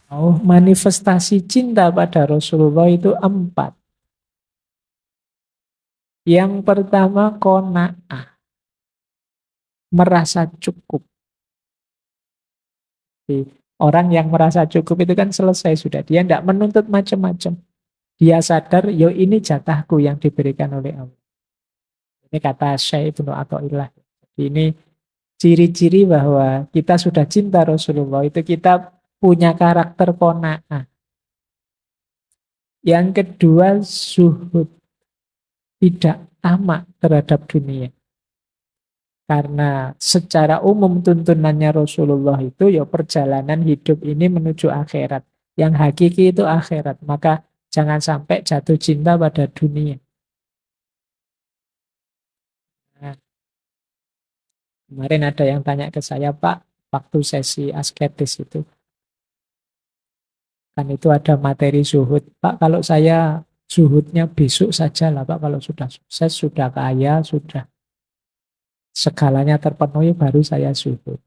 Oh, manifestasi cinta pada Rasulullah itu 4. Yang pertama qanaah, merasa cukup. Jadi, orang yang merasa cukup itu kan selesai sudah. Dia tidak menuntut macam-macam. Dia sadar, yo ini jatahku yang diberikan oleh Allah. Ini kata Syekh Ibnu Athaillah. Jadi ini ciri-ciri bahwa kita sudah cinta Rasulullah itu kita punya karakter qanaah. Yang kedua zuhud, tidak tamak terhadap dunia. Karena secara umum tuntunannya Rasulullah itu ya perjalanan hidup ini menuju akhirat. Yang hakiki itu akhirat. Maka jangan sampai jatuh cinta pada dunia. Nah, kemarin ada yang tanya ke saya, Pak, waktu sesi asketis itu, kan itu ada materi zuhud. Pak, kalau saya zuhudnya besok saja lah, Pak, kalau sudah sukses, sudah kaya, sudah segalanya terpenuhi, baru saya zuhud.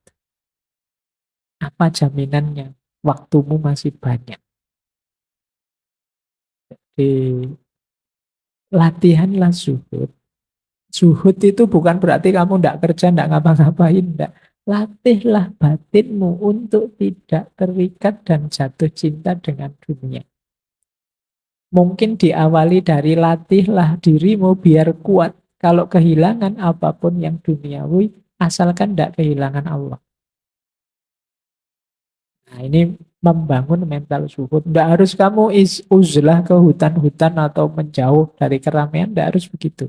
Apa jaminannya? Waktumu masih banyak. Di latihanlah zuhud. Zuhud itu bukan berarti kamu tidak kerja, tidak ngapa-ngapain, tidak. Latihlah batinmu untuk tidak terikat dan jatuh cinta dengan dunia. Mungkin diawali dari latihlah dirimu biar kuat. Kalau kehilangan apapun yang duniawi, asalkan tidak kehilangan Allah. Nah, ini membangun mental zuhud. Tidak harus kamu uzlah ke hutan-hutan atau menjauh dari keramaian, tidak harus begitu.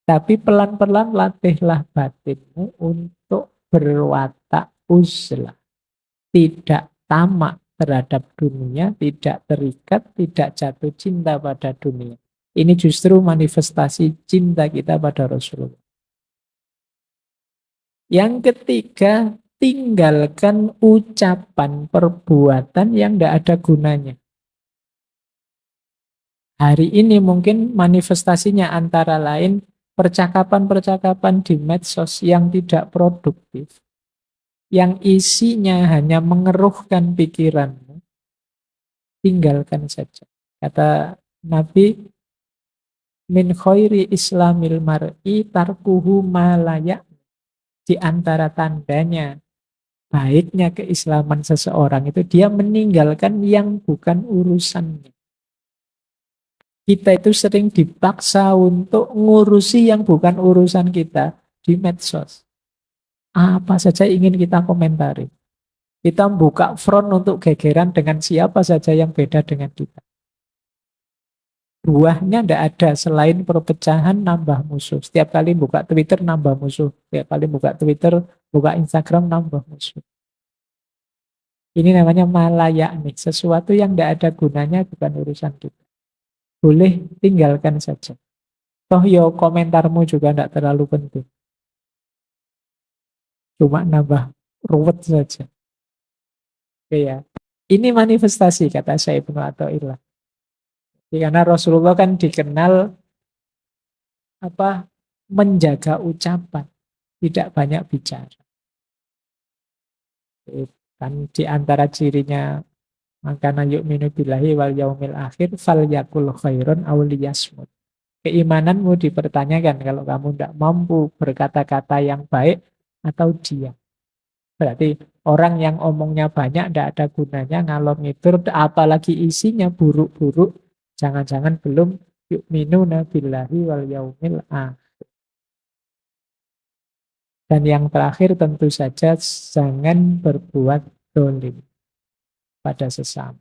Tapi pelan-pelan latihlah batinmu untuk berwatak uzlah. Tidak tamak terhadap dunia, tidak terikat, tidak jatuh cinta pada dunia. Ini justru manifestasi cinta kita pada Rasulullah. Yang ketiga, tinggalkan ucapan perbuatan yang tidak ada gunanya. Hari ini mungkin manifestasinya antara lain percakapan-percakapan di medsos yang tidak produktif, yang isinya hanya mengeruhkan pikiranmu, tinggalkan saja. Kata Nabi, min khairi islamil mar'i tarkuhu ma la ya'. Di antara tandanya baiknya keislaman seseorang itu dia meninggalkan yang bukan urusannya. Kita itu sering dipaksa untuk ngurusi yang bukan urusan kita di medsos. Apa saja ingin kita komentari. Kita buka front untuk gegeran dengan siapa saja yang beda dengan kita. Buahnya tidak ada selain perpecahan, nambah musuh. Setiap kali buka Twitter nambah musuh. Setiap kali buka Twitter, buka Instagram nambah musuh. Ini namanya malayaknik. Sesuatu yang tidak ada gunanya bukan urusan kita. Boleh tinggalkan saja. Toh yo komentarmu juga tidak terlalu penting. Cuma nambah ruwet saja. Oke ya. Ini manifestasi kata saya Ibnu Athaillah. Karena Rasulullah kan dikenal apa menjaga ucapan, tidak banyak bicara. Kan di antara cirinya makana yu'minu billahi wal yaumil akhir fal yakul khairon aw liyasmut. Keimananmu dipertanyakan kalau kamu tidak mampu berkata-kata yang baik atau diam. Berarti orang yang omongnya banyak tidak ada gunanya, ngalor ngidur, apalagi isinya buruk-buruk, jangan-jangan belum yu'minuna billahi wal yaumil akhir. Dan yang terakhir tentu saja jangan berbuat dolim pada sesama.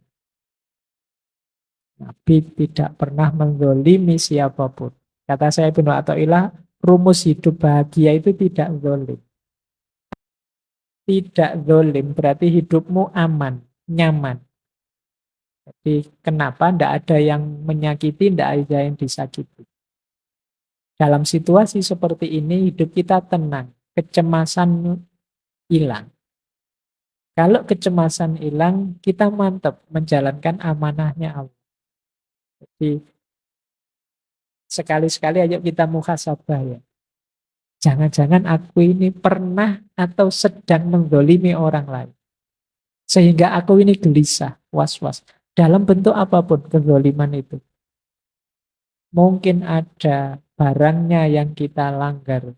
Nabi tidak pernah mendolimi siapapun. Kata saya Ibnu Athaillah, rumus hidup bahagia itu tidak dolim. Tidak dolim berarti hidupmu aman, nyaman. Jadi kenapa tidak ada yang menyakiti, tidak ada yang disakiti. Dalam situasi seperti ini hidup kita tenang, kecemasan hilang. Kalau kecemasan hilang, kita mantap menjalankan amanahnya Allah. Jadi sekali-sekali ayo kita muhasabah ya. Jangan-jangan aku ini pernah atau sedang mendolimi orang lain. Sehingga aku ini gelisah, was-was. Dalam bentuk apapun kezaliman itu. Mungkin ada barangnya yang kita langgar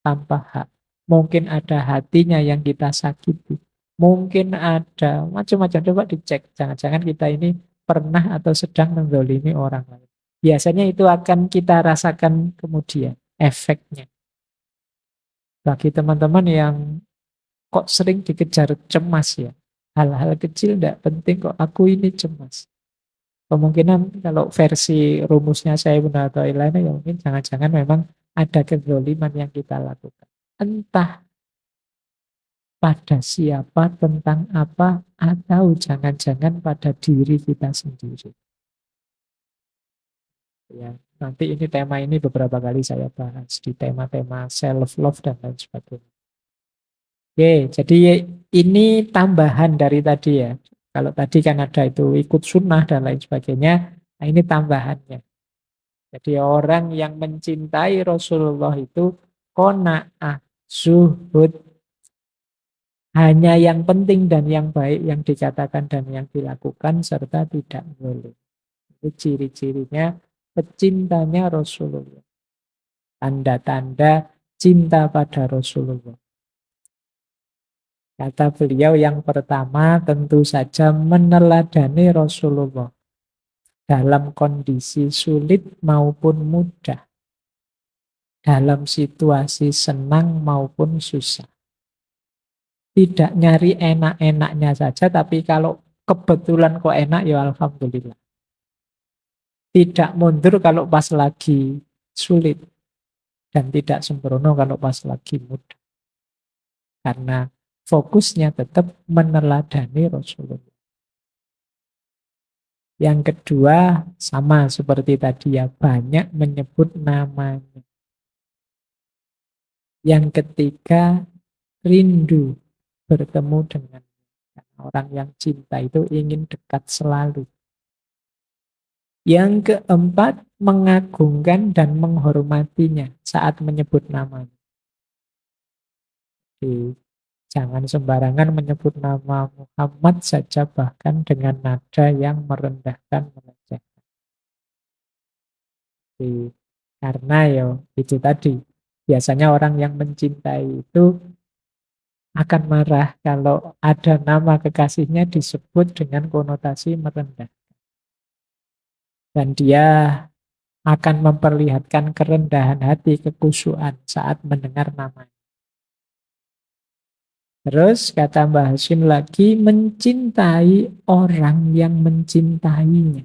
tanpa hak. Mungkin ada hatinya yang kita sakiti. Mungkin ada macam-macam. Coba dicek. Jangan-jangan kita ini pernah atau sedang menzalimi orang lain. Biasanya itu akan kita rasakan kemudian efeknya. Bagi teman-teman yang kok sering dikejar cemas ya. Hal-hal kecil tidak penting kok, aku ini cemas. Kemungkinan kalau versi rumusnya saya benar atau lainnya ya mungkin jangan-jangan memang ada kezaliman yang kita lakukan. Entah pada siapa, tentang apa, atau jangan-jangan pada diri kita sendiri. Ya, nanti ini tema ini beberapa kali saya bahas di tema-tema self-love dan lain sebagainya. Oke, jadi ini tambahan dari tadi ya. Kalau tadi kan ada itu ikut sunnah dan lain sebagainya, nah ini tambahannya. Jadi orang yang mencintai Rasulullah itu qanaah, zuhud, hanya yang penting dan yang baik yang dikatakan dan yang dilakukan serta tidak boleh. Itu ciri-cirinya pecintanya Rasulullah. Tanda-tanda cinta pada Rasulullah. Kata beliau yang pertama tentu saja meneladani Rasulullah dalam kondisi sulit maupun mudah, dalam situasi senang maupun susah. Tidak nyari enak-enaknya saja, tapi kalau kebetulan kok enak ya alhamdulillah. Tidak mundur kalau pas lagi sulit dan tidak sembrono kalau pas lagi mudah. Karena fokusnya tetap meneladani Rasulullah. Yang kedua, sama seperti tadi ya, banyak menyebut namanya. Yang ketiga, rindu bertemu dengan orang yang cinta itu ingin dekat selalu. Yang keempat, mengagungkan dan menghormatinya saat menyebut namanya. Jadi, jangan sembarangan menyebut nama Muhammad saja bahkan dengan nada yang merendahkan, melecehkan. Karena ya itu tadi, biasanya orang yang mencintai itu akan marah kalau ada nama kekasihnya disebut dengan konotasi merendah. Dan dia akan memperlihatkan kerendahan hati, kekusuan saat mendengar namanya. Terus kata Mbah Hashim lagi, mencintai orang yang mencintainya.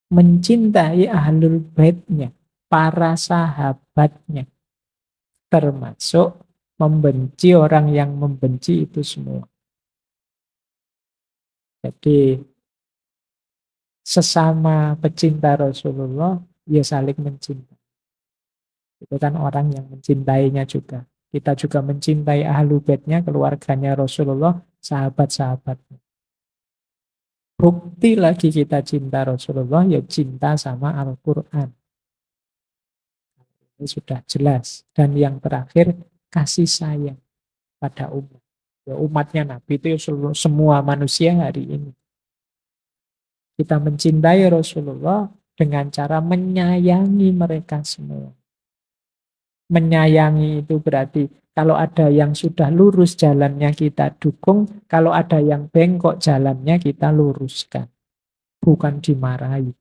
Mencintai ahlul baitnya, para sahabatnya. Termasuk membenci orang yang membenci itu semua. Jadi sesama pecinta Rasulullah, ya saling mencintai. Itu kan orang yang mencintainya juga. Kita juga mencintai ahlu baitnya, keluarganya Rasulullah, sahabat-sahabatnya. Bukti lagi kita cinta Rasulullah, ya cinta sama Al-Quran. Ini sudah jelas. Dan yang terakhir, kasih sayang pada umat. Ya, umatnya Nabi itu ya semua manusia hari ini. Kita mencintai Rasulullah dengan cara menyayangi mereka semua. Menyayangi itu berarti kalau ada yang sudah lurus jalannya kita dukung, kalau ada yang bengkok jalannya kita luruskan. Bukan dimarahi,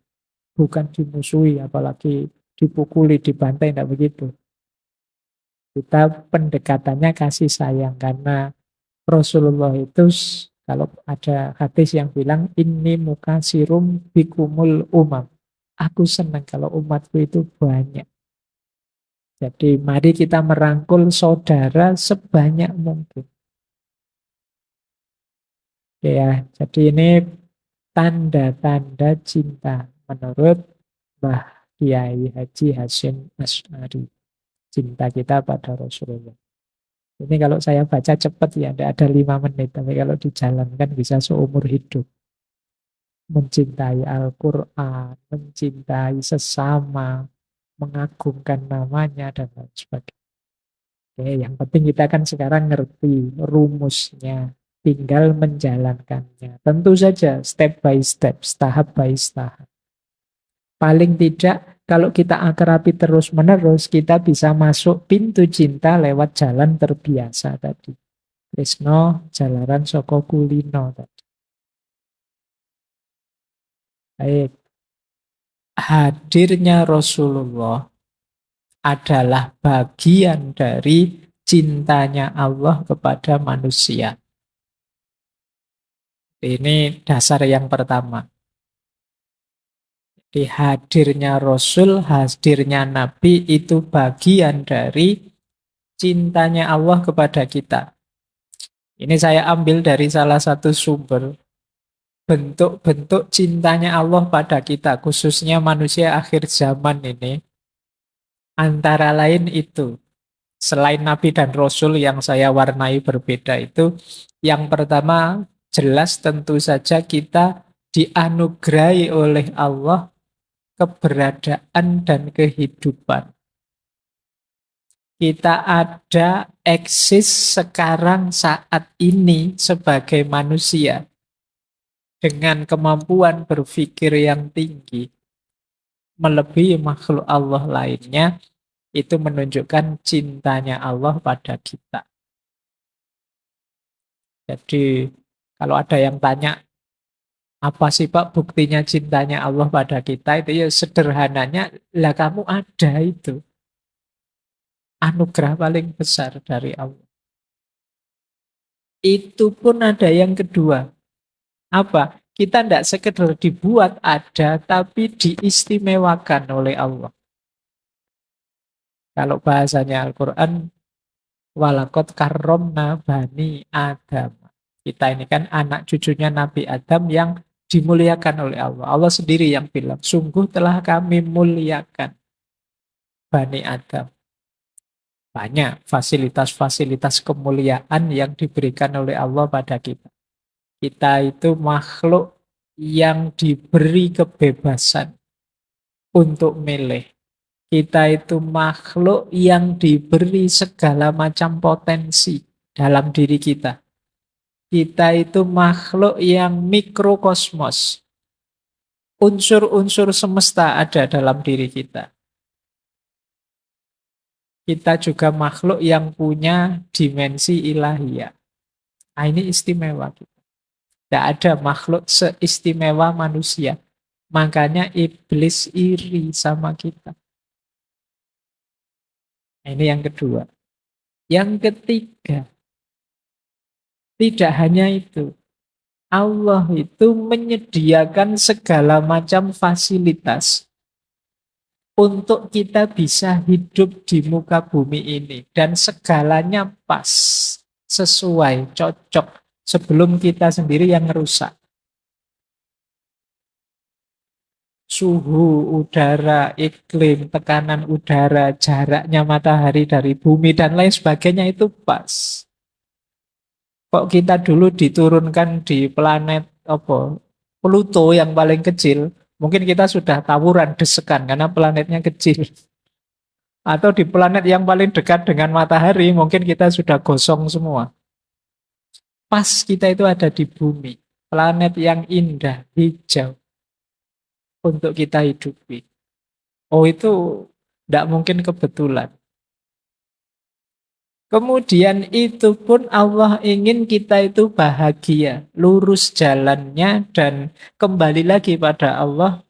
bukan dimusuhi, apalagi dipukuli, dibantai, tidak begitu. Kita pendekatannya kasih sayang karena Rasulullah itu kalau ada hadis yang bilang ini muka sirum bikumul umam. Aku senang kalau umatku itu banyak. Jadi mari kita merangkul saudara sebanyak mungkin. Ya, jadi ini tanda-tanda cinta menurut Mbah Kiai Haji Hasyim Asy'ari. Cinta kita pada Rasulullah. Ini kalau saya baca cepat ya, tidak ada 5 menit. Tapi kalau dijalankan bisa seumur hidup. Mencintai Al-Quran, mencintai sesama, mengagungkan namanya, dan lain sebagainya. Oke, yang penting kita kan sekarang ngerti rumusnya. tinggal menjalankannya. Tentu saja step by step, tahap by tahap. Paling tidak kalau kita akrabi terus-menerus, kita bisa masuk pintu cinta lewat jalan terbiasa tadi. Tresno, jalaran saka kulino tadi. Baik. Hadirnya Rasulullah adalah bagian dari cintanya Allah kepada manusia. Ini dasar yang pertama. Di hadirnya Rasul, hadirnya Nabi itu bagian dari cintanya Allah kepada kita. Ini saya ambil dari salah satu sumber. Bentuk-bentuk cintanya Allah pada kita, khususnya manusia akhir zaman ini, antara lain itu. Selain Nabi dan Rasul yang saya warnai berbeda itu, yang pertama jelas tentu saja kita dianugerahi oleh Allah keberadaan dan kehidupan. Kita ada eksis sekarang saat ini sebagai manusia dengan kemampuan berpikir yang tinggi melebihi makhluk Allah lainnya, itu menunjukkan cintanya Allah pada kita. Jadi kalau ada yang tanya, apa sih Pak buktinya cintanya Allah pada kita? Itu ya sederhananya, lah kamu ada itu. Anugerah paling besar dari Allah. Itu pun ada yang kedua. Apa? Kita tidak sekedar dibuat ada, tapi diistimewakan oleh Allah. Kalau bahasanya Al-Quran, walakot karomna bani Adam. Kita ini kan anak cucunya Nabi Adam yang dimuliakan oleh Allah. Allah sendiri yang bilang, sungguh telah kami muliakan Bani Adam. Banyak fasilitas-fasilitas kemuliaan yang diberikan oleh Allah pada kita. Kita itu makhluk yang diberi kebebasan untuk milih. Kita itu makhluk yang diberi segala macam potensi dalam diri kita. Kita itu makhluk yang mikrokosmos. Unsur-unsur semesta ada dalam diri kita. Kita juga makhluk yang punya dimensi ilahiyah. Nah, ini istimewa kita. Tidak ada makhluk seistimewa manusia. Makanya iblis iri sama kita. Nah, ini yang kedua. Yang ketiga, tidak hanya itu. Allah itu menyediakan segala macam fasilitas untuk kita bisa hidup di muka bumi ini. Dan segalanya pas, sesuai, cocok. Sebelum kita sendiri yang merusak. Suhu udara, iklim, tekanan udara, jaraknya matahari dari bumi, dan lain sebagainya itu pas. Kok kita dulu diturunkan di planet Pluto yang paling kecil, mungkin kita sudah tawuran, desekan, karena planetnya kecil. Atau di planet yang paling dekat dengan matahari, mungkin kita sudah gosong semua. Pas kita itu ada di bumi, planet yang indah, hijau, untuk kita hidupi. Oh, itu tidak mungkin kebetulan. Kemudian itu pun Allah ingin kita itu bahagia, lurus jalannya, dan kembali lagi pada Allah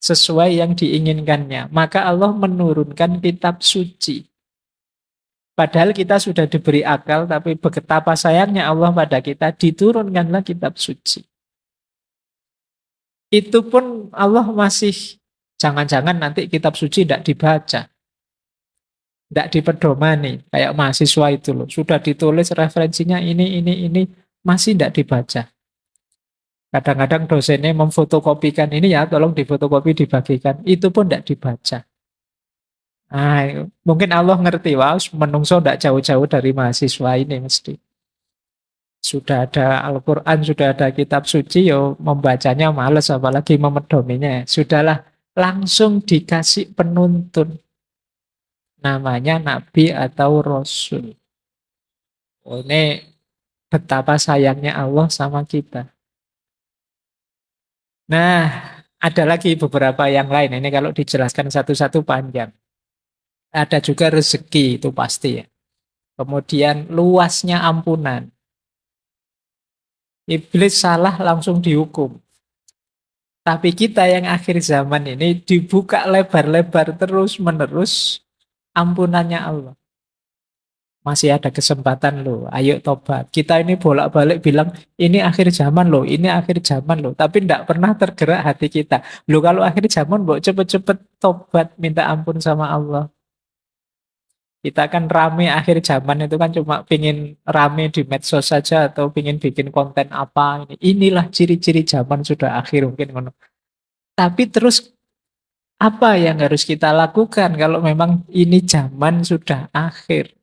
sesuai yang diinginkannya. Maka Allah menurunkan kitab suci. Padahal kita sudah diberi akal, tapi betapa sayangnya Allah pada kita, diturunkanlah kitab suci. Itu pun Allah masih, jangan-jangan nanti kitab suci tidak dibaca, tidak dipedomani, kayak mahasiswa itu loh, sudah ditulis referensinya ini, masih tidak dibaca. Kadang-kadang dosennya memfotokopikan ini ya, tolong difotokopi, dibagikan, itu pun tidak dibaca. Nah, mungkin Allah ngerti, wah, menungso tidak jauh-jauh dari mahasiswa ini mesti. Sudah ada Al-Quran, sudah ada kitab suci, yo membacanya males, apalagi memedominya. Sudahlah, langsung dikasih penuntun. Namanya Nabi atau Rasul. Oh, ini Betapa sayangnya Allah sama kita. Nah, ada lagi beberapa yang lain. Ini kalau dijelaskan satu-satu panjang. Ada juga rezeki, itu pasti ya. Kemudian luasnya ampunan. Iblis salah langsung dihukum. Tapi kita yang akhir zaman ini dibuka lebar-lebar terus-menerus ampunannya Allah. Masih ada kesempatan loh, ayo tobat. Kita ini bolak-balik bilang, ini akhir zaman loh, ini akhir zaman loh. Tapi tidak pernah tergerak hati kita. Loh kalau akhir zaman, mau cepet-cepet tobat, minta ampun sama Allah. Kita kan rame akhir zaman itu kan cuma pingin rame di medsos saja atau pingin bikin konten apa. Inilah ciri-ciri zaman sudah akhir mungkin. Tapi terus apa yang harus kita lakukan kalau memang ini zaman sudah akhir?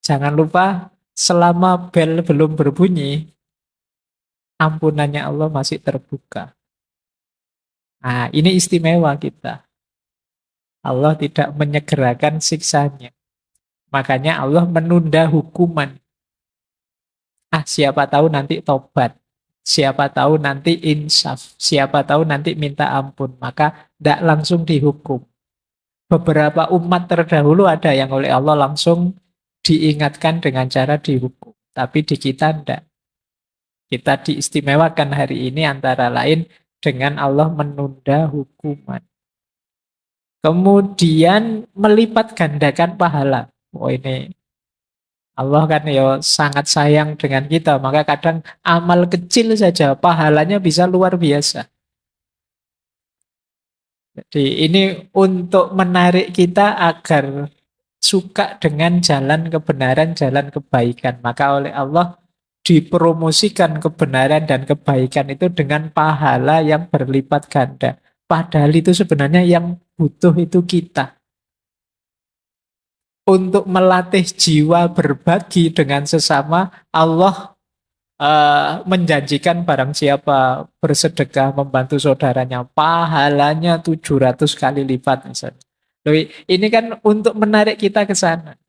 Jangan lupa selama bel belum berbunyi, ampunannya Allah masih terbuka. Nah, ini istimewa kita. Allah tidak menyegerakan siksanya. Makanya Allah menunda hukuman. Siapa tahu nanti tobat. Siapa tahu nanti insaf. Siapa tahu nanti minta ampun. Maka tidak langsung dihukum. Beberapa umat terdahulu ada yang oleh Allah langsung diingatkan dengan cara dihukum. Tapi di kita tidak. Kita diistimewakan hari ini antara lain dengan Allah menunda hukuman. Kemudian melipat gandakan pahala. Oh ini Allah kan ya sangat sayang dengan kita, maka kadang amal kecil saja pahalanya bisa luar biasa. Jadi ini untuk menarik kita agar suka dengan jalan kebenaran, jalan kebaikan. Maka oleh Allah dipromosikan kebenaran dan kebaikan itu dengan pahala yang berlipat ganda. Padahal itu sebenarnya yang butuh itu kita. Untuk melatih jiwa berbagi dengan sesama, Allah menjanjikan barang siapa bersedekah membantu saudaranya, pahalanya 700 kali lipat misalnya. Loh, ini kan untuk menarik kita ke sana.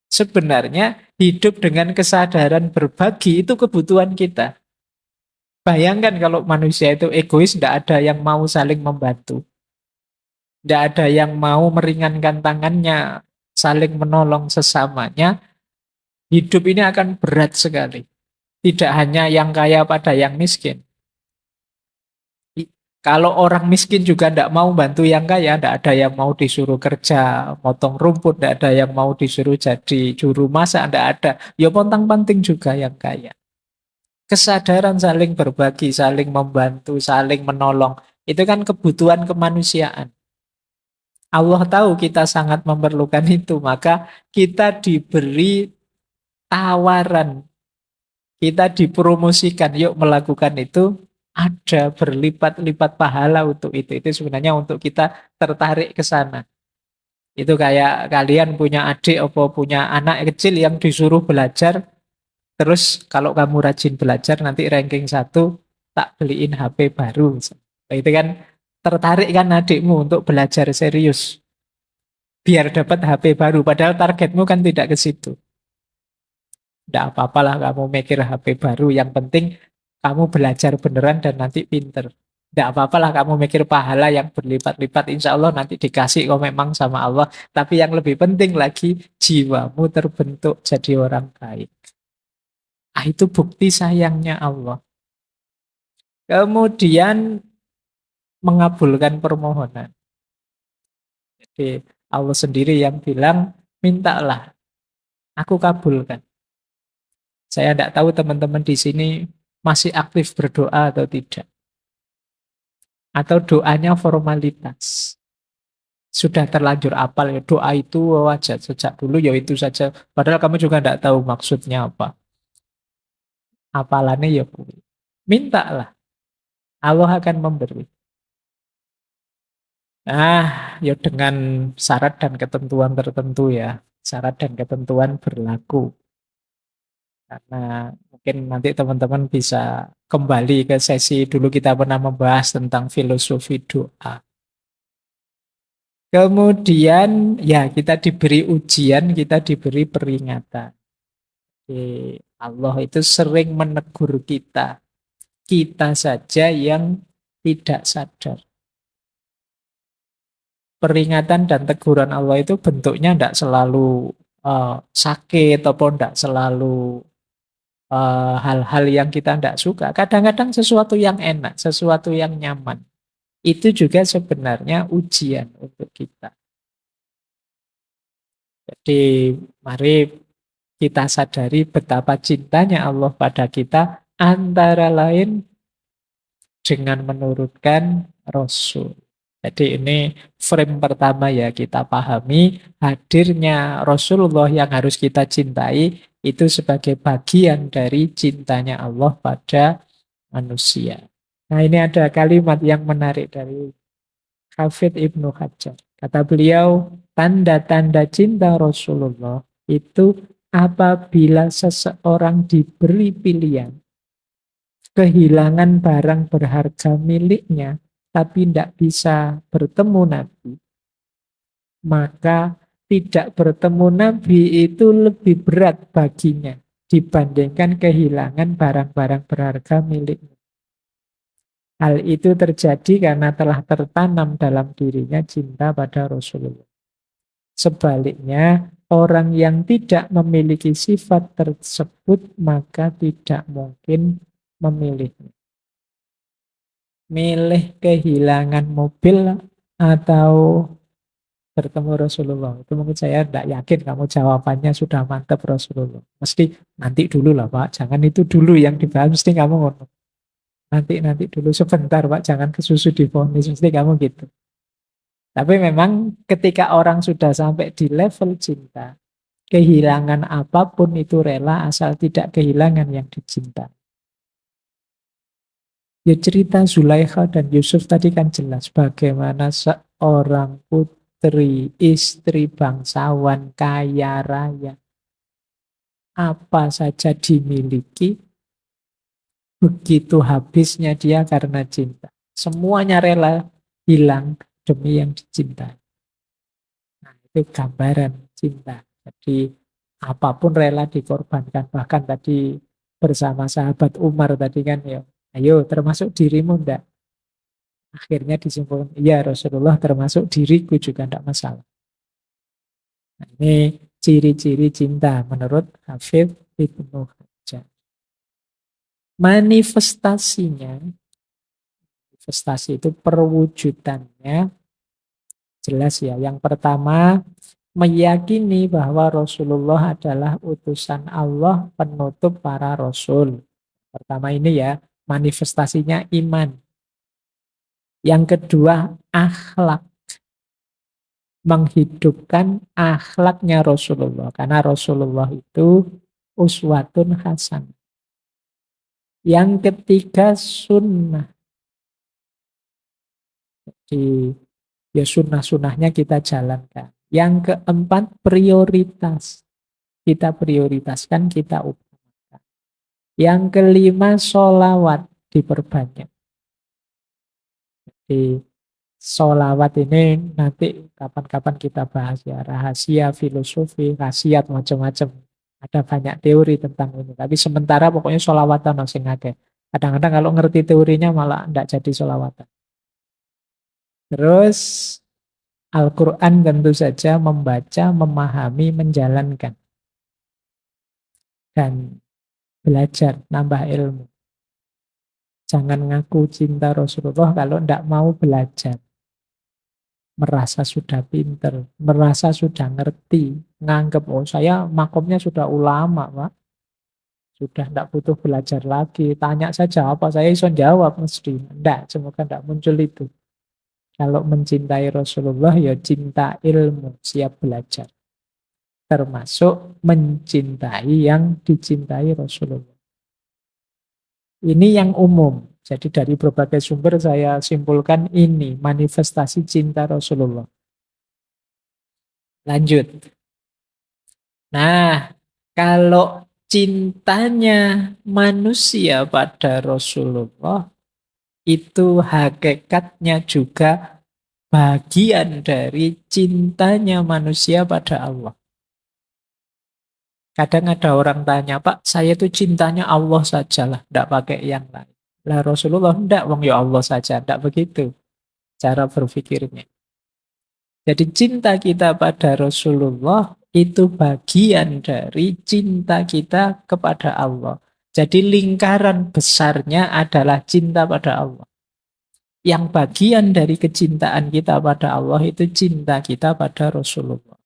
Sebenarnya hidup dengan kesadaran berbagi itu kebutuhan kita. Bayangkan kalau manusia itu egois, tidak ada yang mau saling membantu. Tidak ada yang mau meringankan tangannya, saling menolong sesamanya. Hidup ini akan berat sekali. Tidak hanya yang kaya pada yang miskin. Kalau orang miskin juga tidak mau bantu yang kaya, tidak ada yang mau disuruh kerja, motong rumput, tidak ada yang mau disuruh jadi juru masak, tidak ada. Ya pontang-panting juga yang kaya. Kesadaran saling berbagi, saling membantu, saling menolong, itu kan kebutuhan kemanusiaan. Allah tahu kita sangat memerlukan itu, maka kita diberi tawaran, kita dipromosikan, yuk melakukan itu, ada berlipat-lipat pahala untuk itu. Itu sebenarnya untuk kita tertarik ke sana. Itu kayak kalian punya adik atau punya anak kecil yang disuruh belajar, terus kalau kamu rajin belajar nanti ranking 1 tak beliin HP baru. Nah, itu kan tertarik kan adikmu untuk belajar serius. Biar dapat HP baru, padahal targetmu kan tidak ke situ. Tidak apa-apalah kamu mikir HP baru, yang penting kamu belajar beneran dan nanti pinter. Tidak apa-apalah kamu mikir pahala yang berlipat-lipat, insya Allah nanti dikasih kau memang sama Allah. Tapi yang lebih penting lagi, jiwamu terbentuk jadi orang baik. Itu bukti sayangnya Allah. Kemudian mengabulkan permohonan. Jadi Allah sendiri yang bilang, mintalah, aku kabulkan. Saya tidak tahu teman-teman di sini masih aktif berdoa atau tidak. Atau doanya formalitas. Sudah terlanjur apal ya, doa itu wajar sejak dulu ya itu saja. Padahal kamu juga tidak tahu maksudnya apa. Apalannya ya mintalah. Allah akan memberi. Ya dengan syarat dan ketentuan tertentu ya. Syarat dan ketentuan berlaku. Karena mungkin nanti teman-teman bisa kembali ke sesi dulu kita pernah membahas tentang filosofi doa. Kemudian ya kita diberi ujian, kita diberi peringatan. Allah itu sering menegur kita. Kita saja yang tidak sadar. Peringatan dan teguran Allah itu bentuknya tidak selalu sakit ataupun tidak selalu hal-hal yang kita tidak suka. Kadang-kadang sesuatu yang enak, sesuatu yang nyaman. Itu juga sebenarnya ujian untuk kita. Jadi mari kita sadari betapa cintanya Allah pada kita, antara lain dengan menurunkan Rasul. Jadi ini frame pertama ya, kita pahami hadirnya Rasulullah yang harus kita cintai itu sebagai bagian dari cintanya Allah pada manusia. Nah, ini ada kalimat yang menarik dari Hafidz Ibnu Hajar. Kata beliau, tanda-tanda cinta Rasulullah itu apabila seseorang diberi pilihan kehilangan barang berharga miliknya, tapi tidak bisa bertemu Nabi, maka tidak bertemu Nabi itu lebih berat baginya dibandingkan kehilangan barang-barang berharga miliknya. Hal itu terjadi karena telah tertanam dalam dirinya cinta pada Rasulullah. Sebaliknya, orang yang tidak memiliki sifat tersebut maka tidak mungkin memilihnya. Milih kehilangan mobil atau bertemu Rasulullah? Itu mungkin saya tidak yakin kamu jawabannya sudah mantap Rasulullah. Mesti nanti dulu lah Pak, jangan itu dulu yang dibahas, mesti kamu ngomong. Nanti dulu sebentar Pak, jangan kesusu divonis, mesti kamu gitu. Tapi memang ketika orang sudah sampai di level cinta, kehilangan apapun itu rela asal tidak kehilangan yang dicinta. Ya cerita Zulaikha dan Yusuf tadi kan jelas bagaimana seorang putri, istri bangsawan, kaya raya, apa saja dimiliki, begitu habisnya dia karena cinta. Semuanya rela hilang demi yang dicintai. Nah, itu gambaran cinta. Jadi apapun rela dikorbankan. Bahkan tadi bersama sahabat Umar tadi kan ya, ayo termasuk dirimu ndak? Akhirnya disimpulkan, iya Rasulullah termasuk diriku juga tidak masalah. Nah, ini ciri-ciri cinta menurut Hafidz Ibnu Hajar. Manifestasinya, manifestasi itu perwujudannya jelas ya. Yang pertama, meyakini bahwa Rasulullah adalah utusan Allah penutup para Rasul. Pertama ini ya, manifestasinya iman. Yang kedua, akhlak. Menghidupkan akhlaknya Rasulullah. Karena Rasulullah itu uswatun hasan. Yang ketiga, sunnah. Jadi ya sunnah-sunnahnya kita jalankan. Yang keempat, prioritas. Kita prioritaskan, kita utamakan. Yang kelima, sholawat diperbanyak. Jadi sholawat ini nanti kapan-kapan kita bahas ya. Rahasia, filosofi, khasiat, macam-macam. Ada banyak teori tentang ini. Tapi sementara pokoknya sholawatan sing akeh. Kadang-kadang kalau ngerti teorinya malah tidak jadi sholawatan. Terus Al-Quran tentu saja membaca, memahami, menjalankan. Dan belajar, nambah ilmu. Jangan ngaku cinta Rasulullah kalau tidak mau belajar. Merasa sudah pinter, merasa sudah ngerti, nganggep, oh saya makomnya sudah ulama, Pak. Sudah tidak butuh belajar lagi, tanya saja apa, saya bisa jawab mesti. Tidak, semoga tidak muncul itu. Kalau mencintai Rasulullah, ya cinta ilmu, siap belajar. Termasuk mencintai yang dicintai Rasulullah. Ini yang umum. Jadi dari berbagai sumber saya simpulkan ini manifestasi cinta Rasulullah. Lanjut. Nah, kalau cintanya manusia pada Rasulullah itu hakikatnya juga bagian dari cintanya manusia pada Allah. Kadang ada orang tanya, Pak, saya itu cintanya Allah sajalah, tidak pakai yang lain. Lah Rasulullah, tidak, wong ya Allah saja. Tidak begitu cara berpikirnya. Jadi cinta kita pada Rasulullah itu bagian dari cinta kita kepada Allah. Jadi lingkaran besarnya adalah cinta pada Allah. Yang bagian dari kecintaan kita pada Allah itu cinta kita pada Rasulullah.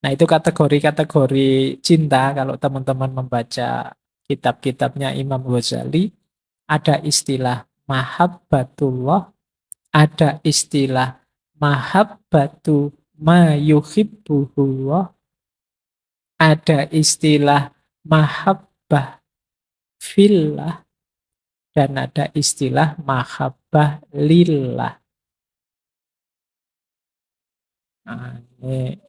Nah, itu kategori-kategori cinta kalau teman-teman membaca kitab-kitabnya Imam Ghazali, ada istilah mahabbatullah, ada istilah mahabbatu ma yuhibbuhullah, ada istilah mahabbah fillah, dan ada istilah mahabbah lillah. Nah, ini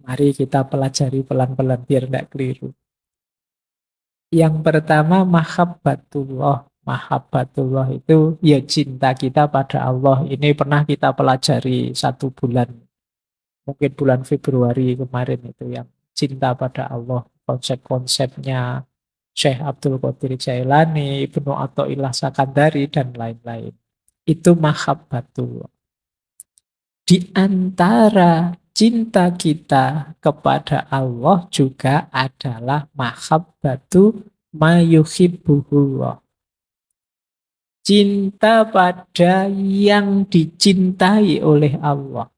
mari kita pelajari pelan-pelan biar tidak keliru. Yang pertama mahabbatullah. Mahabbatullah itu ya cinta kita pada Allah. Ini pernah kita pelajari 1 bulan. Mungkin bulan Februari kemarin itu yang cinta pada Allah. Konsep-konsepnya Syekh Abdul Qadir Jailani, Ibnu Athaillah Sakandari, dan lain-lain. Itu mahabbatullah. Di antara cinta kita kepada Allah juga adalah mahabbatu mayuhibbuhullah. Cinta pada yang dicintai oleh Allah.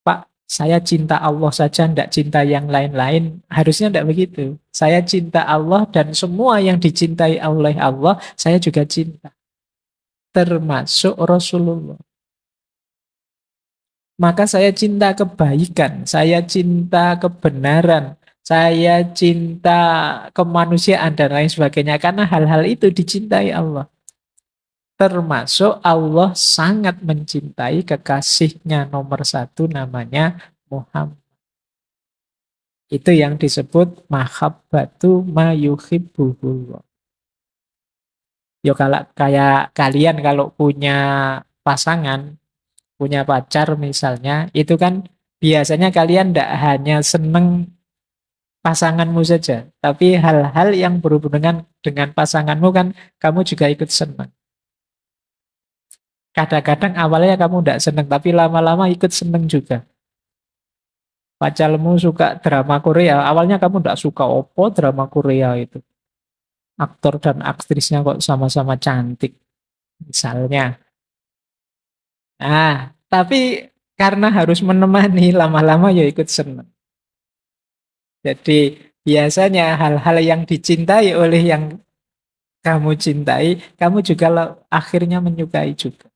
Pak, saya cinta Allah saja, tidak cinta yang lain-lain. Harusnya tidak begitu. Saya cinta Allah dan semua yang dicintai oleh Allah, saya juga cinta. Termasuk Rasulullah. Maka saya cinta kebaikan, saya cinta kebenaran, saya cinta kemanusiaan dan lain sebagainya. Karena hal-hal itu dicintai Allah. Termasuk Allah sangat mencintai kekasihnya nomor 1 namanya Muhammad. Itu yang disebut mahabbatu ma yuhibbuhullah. Yo kalau kayak kalian kalau punya pasangan, punya pacar misalnya, itu kan biasanya kalian tidak hanya seneng pasanganmu saja, tapi hal-hal yang berhubungan dengan pasanganmu kan kamu juga ikut seneng. Kadang-kadang awalnya kamu tidak seneng, tapi lama-lama ikut seneng juga. Pacarmu suka drama Korea, awalnya kamu tidak suka opo drama Korea itu. Aktor dan aktrisnya kok sama-sama cantik, misalnya. Nah, tapi karena harus menemani, lama-lama ya ikut seneng. Jadi biasanya hal-hal yang dicintai oleh yang kamu cintai, kamu juga akhirnya menyukai juga.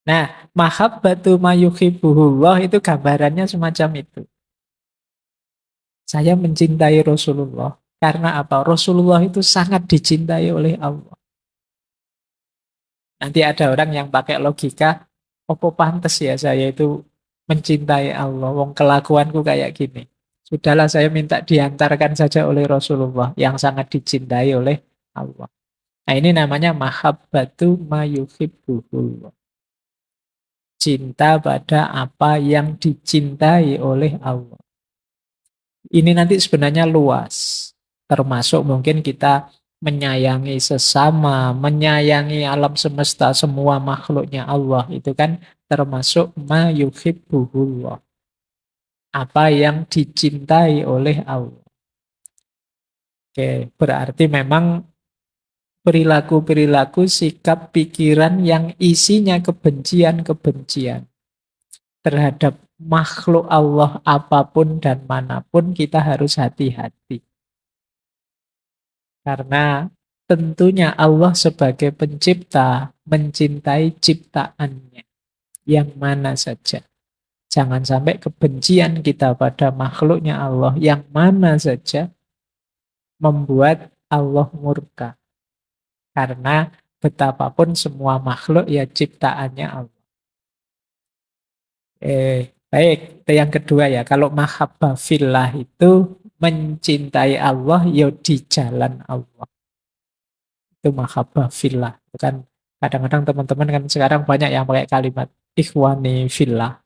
Nah, mahabbatu mayuhibbuhullah itu gambarannya semacam itu. Saya mencintai Rasulullah. Karena apa? Rasulullah itu sangat dicintai oleh Allah. Nanti ada orang yang pakai logika, apa pantas ya saya itu mencintai Allah, wong kelakuanku kayak gini. Sudahlah saya minta diantarkan saja oleh Rasulullah yang sangat dicintai oleh Allah. Nah ini namanya mahabbatu mayuhibbuhullah. Cinta pada apa yang dicintai oleh Allah. Ini nanti sebenarnya luas. Termasuk mungkin kita menyayangi sesama, menyayangi alam semesta, semua makhluknya Allah. Itu kan termasuk ma yuhibbuhullah. Apa yang dicintai oleh Allah. Oke, berarti memang perilaku-perilaku, sikap, pikiran yang isinya kebencian-kebencian terhadap makhluk Allah apapun dan manapun kita harus hati-hati. Karena tentunya Allah sebagai pencipta mencintai ciptaannya yang mana saja. Jangan sampai kebencian kita pada makhluknya Allah yang mana saja membuat Allah murka. Karena betapapun semua makhluk ya ciptaannya Allah. Baik, itu yang kedua ya. Kalau mahabbah fillah itu mencintai Allah ya di jalan Allah. Itu mahabbah fillah. Itu kan kadang-kadang teman-teman kan sekarang banyak yang pakai kalimat ikhwani fillah.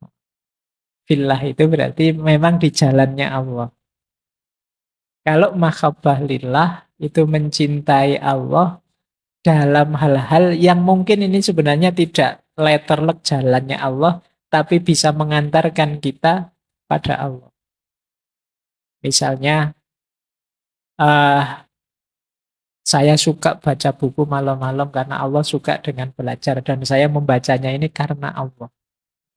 Fillah itu berarti memang di jalannya Allah. Kalau mahabbah lillah itu mencintai Allah dalam hal-hal yang mungkin ini sebenarnya tidak letterlek jalannya Allah, tapi bisa mengantarkan kita pada Allah. Misalnya, eh saya suka baca buku malam-malam karena Allah suka dengan belajar dan saya membacanya ini karena Allah.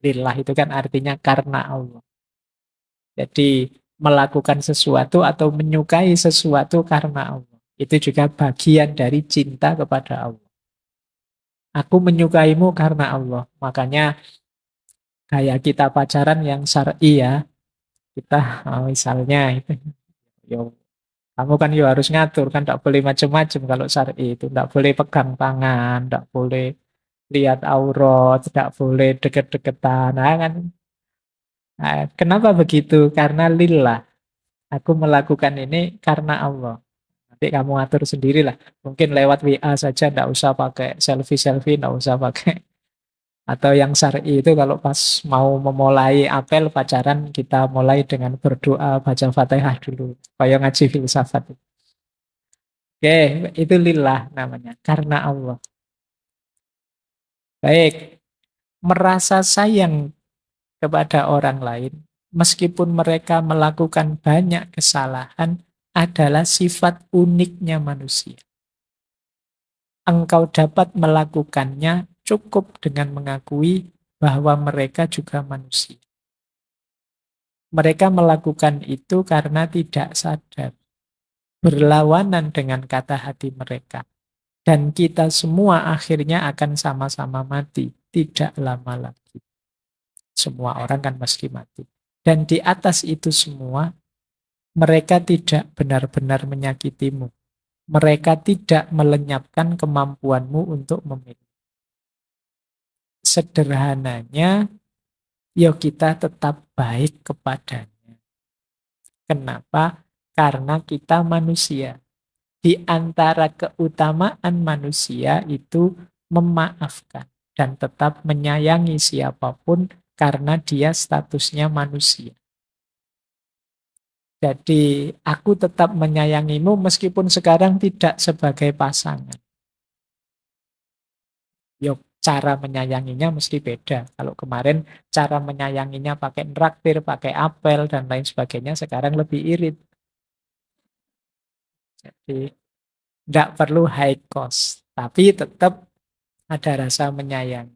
Lillah itu kan artinya karena Allah. Jadi melakukan sesuatu atau menyukai sesuatu karena Allah. Itu juga bagian dari cinta kepada Allah. Aku menyukaimu karena Allah. Makanya kayak kita pacaran yang syar'i ya. Kita misalnya itu, yo, kamu kan yo harus ngatur kan, tidak boleh macam-macam kalau syar'i itu, tidak boleh pegang tangan, tidak boleh lihat aurat, tidak boleh deket-deketan. Nah, kan, nah, kenapa begitu? Karena lillah. Aku melakukan ini karena Allah. Nanti kamu atur sendirilah. Mungkin lewat WA saja, tidak usah pakai selfie-selfie, tidak usah pakai. Atau yang syar'i itu kalau pas mau memulai apel pacaran, kita mulai dengan berdoa, baca Fatihah dulu. Kayak ngaji filsafat. Oke, itu lillah namanya. Karena Allah. Baik, merasa sayang kepada orang lain, meskipun mereka melakukan banyak kesalahan, adalah sifat uniknya manusia. Engkau dapat melakukannya cukup dengan mengakui bahwa mereka juga manusia. Mereka melakukan itu karena tidak sadar, berlawanan dengan kata hati mereka. Dan kita semua akhirnya akan sama-sama mati, tidak lama lagi. Semua orang kan mesti mati. Dan di atas itu semua, mereka tidak benar-benar menyakitimu. Mereka tidak melenyapkan kemampuanmu untuk memilih. Sederhananya, ya kita tetap baik kepadanya. Kenapa? Karena kita manusia. Di antara keutamaan manusia itu memaafkan dan tetap menyayangi siapapun karena dia statusnya manusia. Jadi aku tetap menyayangimu meskipun sekarang tidak sebagai pasangan. Yuk, cara menyayanginya mesti beda. Kalau kemarin cara menyayanginya pakai traktir, pakai apel, dan lain sebagainya, sekarang lebih irit. Jadi tidak perlu high cost, tapi tetap ada rasa menyayangi.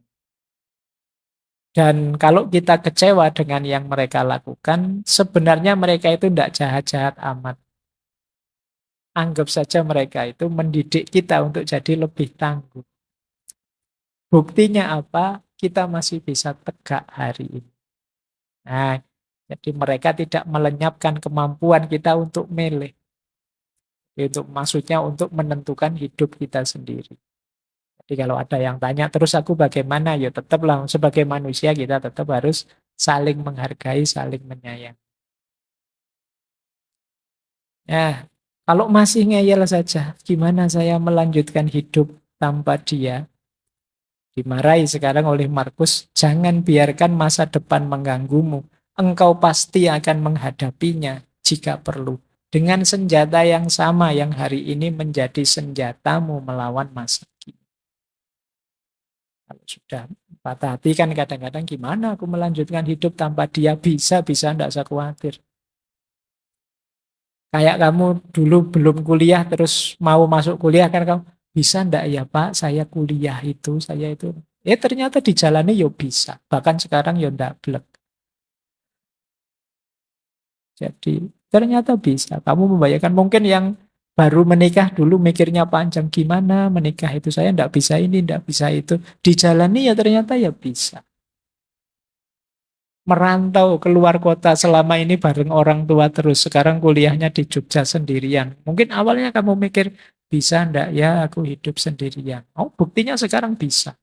Dan kalau kita kecewa dengan yang mereka lakukan, sebenarnya mereka itu tidak jahat-jahat amat. Anggap saja mereka itu mendidik kita untuk jadi lebih tangguh. Buktinya apa? Kita masih bisa tegak hari ini. Nah, jadi mereka tidak melenyapkan kemampuan kita untuk milih. Itu maksudnya untuk menentukan hidup kita sendiri. Jadi kalau ada yang tanya, terus aku bagaimana? Ya tetaplah sebagai manusia kita tetap harus saling menghargai, saling menyayangi. Ya, kalau masih ngeyel saja, gimana saya melanjutkan hidup tanpa dia? Dimarahi sekarang oleh Markus, jangan biarkan masa depan mengganggumu. Engkau pasti akan menghadapinya jika perlu. Dengan senjata yang sama yang hari ini menjadi senjatamu melawan masa kini. Kalau sudah patah hati kan kadang-kadang gimana aku melanjutkan hidup tanpa dia, bisa, enggak usah khawatir. Kayak kamu dulu belum kuliah terus mau masuk kuliah kan kamu, bisa enggak ya Pak saya kuliah itu, saya itu. Ternyata dijalani ya bisa. Bahkan sekarang ya enggak blek. Jadi ternyata bisa. Kamu membayangkan mungkin yang baru menikah dulu mikirnya panjang gimana menikah itu saya enggak bisa ini, enggak bisa itu. Dijalani ya ternyata ya bisa. Merantau keluar kota selama ini bareng orang tua terus. Sekarang kuliahnya di Jogja sendirian. Mungkin awalnya kamu mikir, bisa ndak ya aku hidup sendirian. Oh, buktinya sekarang bisa.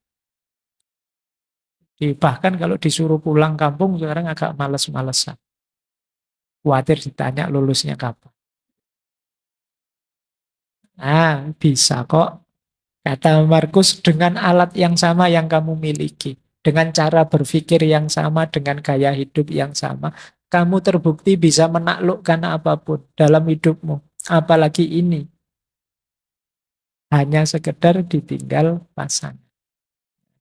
Bahkan kalau disuruh pulang kampung sekarang agak males-malesan. Khawatir ditanya lulusnya kapan. Nah, bisa kok. Kata Markus dengan alat yang sama yang kamu miliki. dengan cara berpikir yang sama, dengan gaya hidup yang sama, kamu terbukti bisa menaklukkan apapun dalam hidupmu. Apalagi ini, hanya sekedar ditinggal pasangan.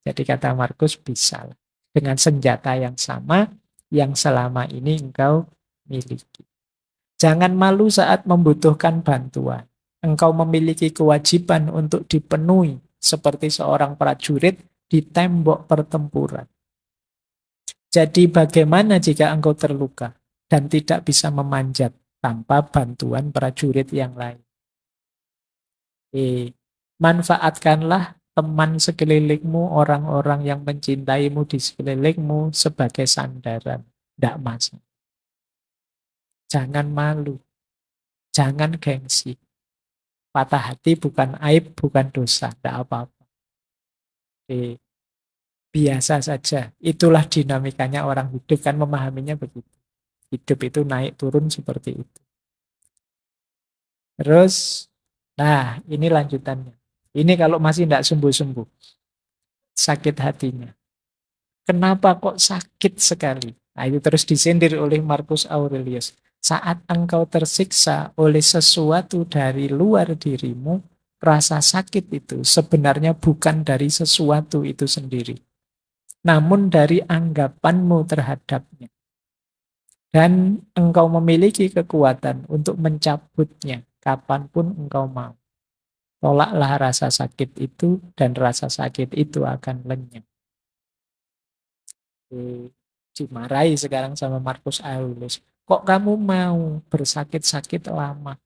Jadi kata Markus bisa lah. Dengan senjata yang sama, yang selama ini engkau miliki. Jangan malu saat membutuhkan bantuan. Engkau memiliki kewajiban untuk dipenuhi seperti seorang prajurit di tembok pertempuran. Jadi bagaimana jika engkau terluka dan tidak bisa memanjat tanpa bantuan prajurit yang lain? Manfaatkanlah teman sekelilingmu, orang-orang yang mencintaimu di sekelilingmu sebagai sandaran. Tidak masalah. Jangan malu, jangan gengsi. Patah hati bukan aib, bukan dosa, tidak apa-apa. Biasa saja. Itulah dinamikanya orang hidup, kan memahaminya begitu. Hidup itu naik turun seperti itu. Terus, nah ini lanjutannya. Ini kalau masih tidak sembuh-sembuh, sakit hatinya. Kenapa kok sakit sekali? Nah itu terus disindir oleh Marcus Aurelius. Saat engkau tersiksa oleh sesuatu dari luar dirimu, rasa sakit itu sebenarnya bukan dari sesuatu itu sendiri, namun dari anggapanmu terhadapnya. Dan engkau memiliki kekuatan untuk mencabutnya kapanpun engkau mau. Tolaklah rasa sakit itu dan rasa sakit itu akan lenyap. Dimarahi sekarang sama Marcus Aurelius. Kok kamu mau bersakit-sakit lama?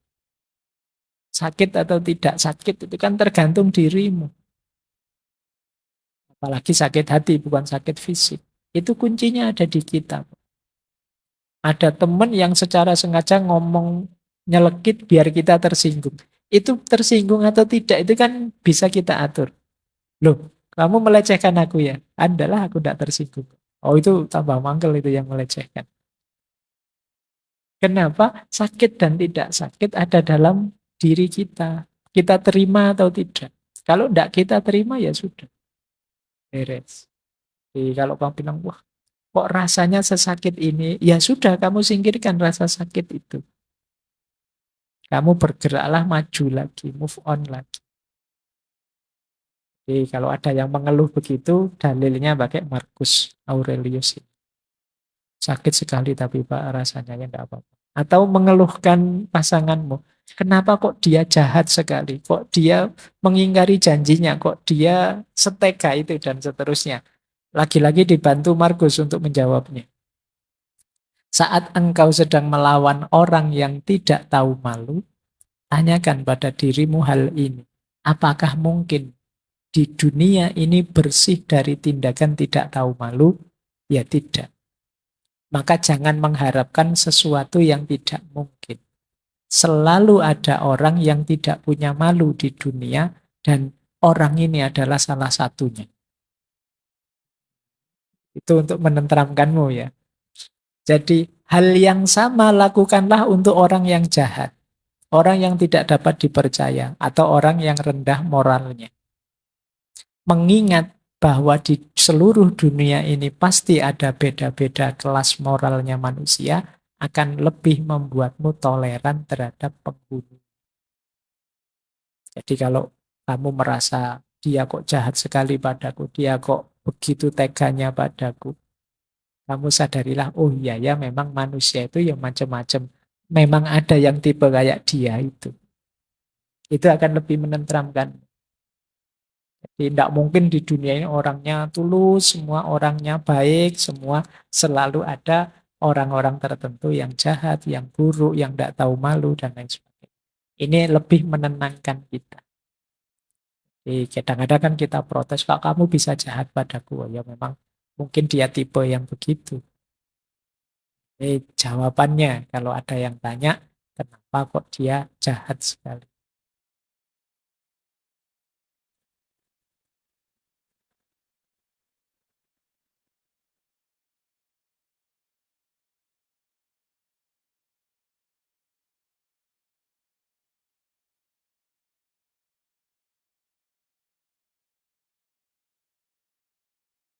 Sakit atau tidak sakit itu kan tergantung dirimu. Apalagi sakit hati, bukan sakit fisik. Itu kuncinya ada di kita. Ada teman yang secara sengaja ngomong nyelekit biar kita tersinggung. Itu tersinggung atau tidak, itu kan bisa kita atur. Loh, kamu melecehkan aku ya? Adalah aku tidak tersinggung. Oh itu tambah mangkel itu yang melecehkan. Kenapa? Sakit dan tidak sakit ada dalam diri kita. Kita terima atau tidak. Kalau tidak kita terima ya sudah. Beres. Jadi kalau kamu bilang, wah kok rasanya sesakit ini? Ya sudah, kamu singkirkan rasa sakit itu. Kamu bergeraklah maju lagi, move on lagi. Jadi kalau ada yang mengeluh begitu, dalilnya pakai Marcus Aurelius. Sakit sekali tapi Pak rasanya ya enggak apa-apa. Atau mengeluhkan pasanganmu. Kenapa kok dia jahat sekali? Kok dia mengingkari janjinya? Kok dia setega itu dan seterusnya? Lagi-lagi dibantu Markus untuk menjawabnya. Saat engkau sedang melawan orang yang tidak tahu malu, tanyakan pada dirimu hal ini. Apakah mungkin di dunia ini bersih dari tindakan tidak tahu malu? Ya tidak. Maka jangan mengharapkan sesuatu yang tidak mungkin. Selalu ada orang yang tidak punya malu di dunia dan orang ini adalah salah satunya. Itu untuk menenteramkanmu ya. Jadi hal yang sama lakukanlah untuk orang yang jahat. Orang yang tidak dapat dipercaya atau orang yang rendah moralnya. Mengingat bahwa di seluruh dunia ini pasti ada beda-beda kelas moralnya manusia, akan lebih membuatmu toleran terhadap penghuni. Jadi kalau kamu merasa dia kok jahat sekali padaku, dia kok begitu teganya padaku, kamu sadarilah, oh iya ya memang manusia itu yang macam-macam. Memang ada yang tipe kayak dia itu. Itu akan lebih menenteramkan. Jadi tidak mungkin di dunia ini orangnya tulus, semua orangnya baik, semua selalu ada orang-orang tertentu yang jahat, yang buruk, yang tidak tahu malu, dan lain sebagainya. Ini lebih menenangkan kita. Jadi kadang-kadang kan kita protes, Pak kamu bisa jahat padaku. Oh, ya memang mungkin dia tipe yang begitu. Jawabannya kalau ada yang tanya, kenapa kok dia jahat sekali?